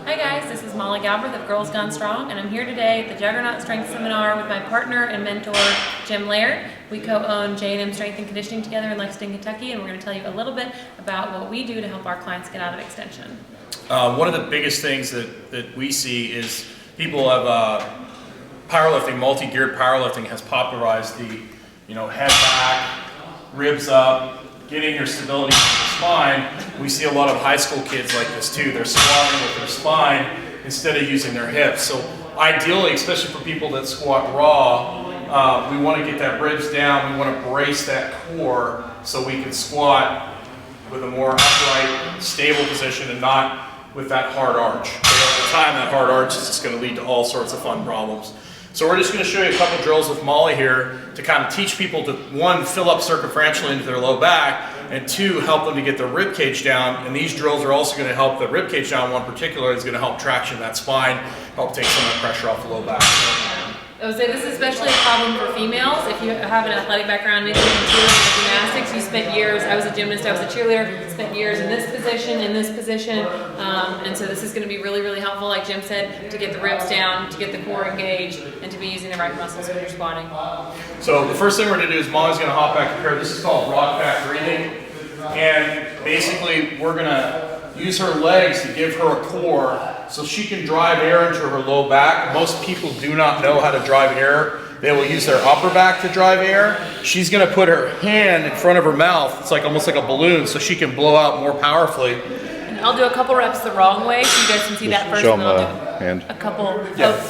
Hi guys, this is Molly Galbraith of Girls Gone Strong, and I'm here today at the Juggernaut Strength Seminar with my partner and mentor, Jim Laird. We co-own J&M Strength and Conditioning together in Lexington, Kentucky, and we're going to tell you a little bit about what we do to help our clients get out of extension. One of the biggest things that we see is people have powerlifting, multi-geared powerlifting has popularized the head back, ribs up, getting your stability in the spine. We see a lot of high school kids like this too. They're squatting with their spine instead of using their hips. So ideally, especially for people that squat raw, we want to get that ribs down. We want to brace that core so we can squat with a more upright, stable position and not with that hard arch. So over time, that hard arch is just going to lead to all sorts of fun problems. So we're just going to show you a couple drills with Molly here to kind of teach people to, one, fill up circumferentially into their low back, and two, help them to get their rib cage down. And these drills are also going to help the rib cage down. One particular is going to help traction that spine, help take some of the pressure off the low back. I would say this is especially a problem for females. If you have an athletic background, anything in cheerleading or gymnastics, you spent years, I was a gymnast, I was a cheerleader, spent years in this position, and so this is going to be really, really helpful, like Jim said, to get the ribs down, to get the core engaged, and to be using the right muscles when you're squatting. So the first thing we're going to do is Molly's going to hop back to here. This is called rock back breathing, and basically we're going to use her legs to give her a core so she can drive air into her low back. Most people do not know how to drive air. They will use their upper back to drive air. She's going to put her hand in front of her mouth. It's like almost like a balloon, so she can blow out more powerfully. And I'll do a couple reps the wrong way so you guys can see that first. Show and them then the I'll do hand. a couple. Yeah.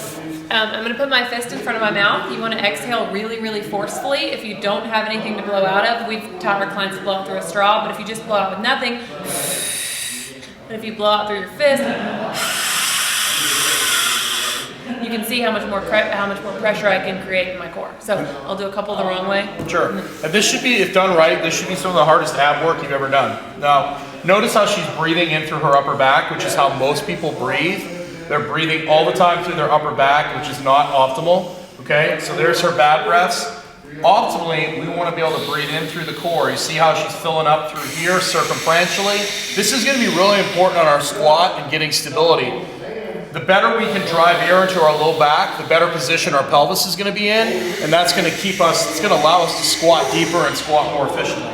I'm going to put my fist in front of my mouth. You want to exhale really, really forcefully. If you don't have anything to blow out of, we've taught our clients to blow out through a straw, but if you just blow out with nothing, and if you blow out through your fist, you can see how much more pressure I can create in my core. So I'll do a couple the wrong way. Sure. And this should be, if done right, this should be some of the hardest ab work you've ever done. Now, notice how she's breathing in through her upper back, which is how most people breathe. They're breathing all the time through their upper back, which is not optimal. Okay, so there's her bad breaths. Optimally, we want to be able to breathe in through the core. You see how she's filling up through here circumferentially. This is going to be really important on our squat and getting stability. The better we can drive air into our low back, the better position our pelvis is going to be in, and that's going to keep us, it's going to allow us to squat deeper and squat more efficiently.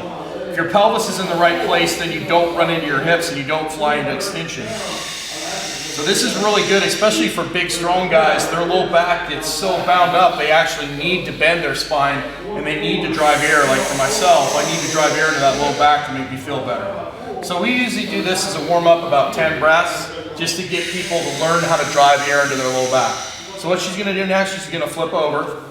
If your pelvis is in the right place, then you don't run into your hips and you don't fly into extension. So this is really good, especially for big, strong guys. Their low back gets so bound up, they actually need to bend their spine, and they need to drive air. Like for myself, I need to drive air into that low back to make me feel better. So we usually do this as a warm-up, about 10 breaths, just to get people to learn how to drive air into their low back. So what she's going to do next, she's going to flip over.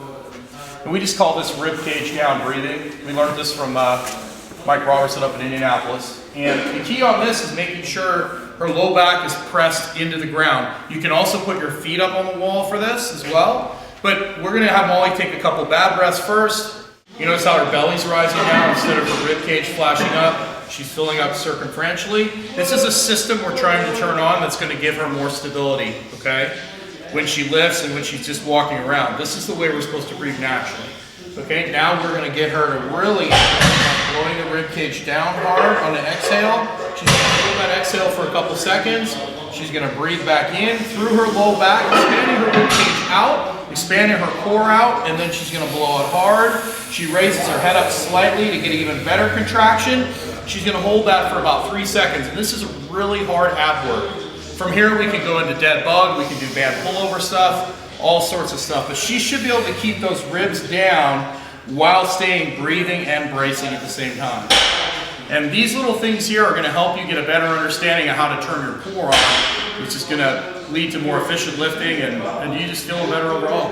And we just call this rib cage down breathing. We learned this from Mike Robertson up in Indianapolis. And the key on this is making sure her low back is pressed into the ground. You can also put your feet up on the wall for this as well. But we're going to have Molly take a couple bad breaths first. You notice how her belly's rising now instead of her rib cage flashing up. She's filling up circumferentially. This is a system we're trying to turn on that's going to give her more stability, okay? When she lifts and when she's just walking around. This is the way we're supposed to breathe naturally. Okay, now we're going to get her to really blowing the rib cage down hard on the exhale. She's going to hold that exhale for a couple seconds. She's going to breathe back in through her low back, expanding her rib cage out, expanding her core out, and then she's going to blow it hard. She raises her head up slightly to get even better contraction. She's going to hold that for about 3 seconds, and this is really hard ab work. From here we can go into dead bug, we can do band pullover stuff, all sorts of stuff, but she should be able to keep those ribs down while staying breathing and bracing at the same time. And these little things here are going to help you get a better understanding of how to turn your core on, which is going to lead to more efficient lifting and you just feeling better overall.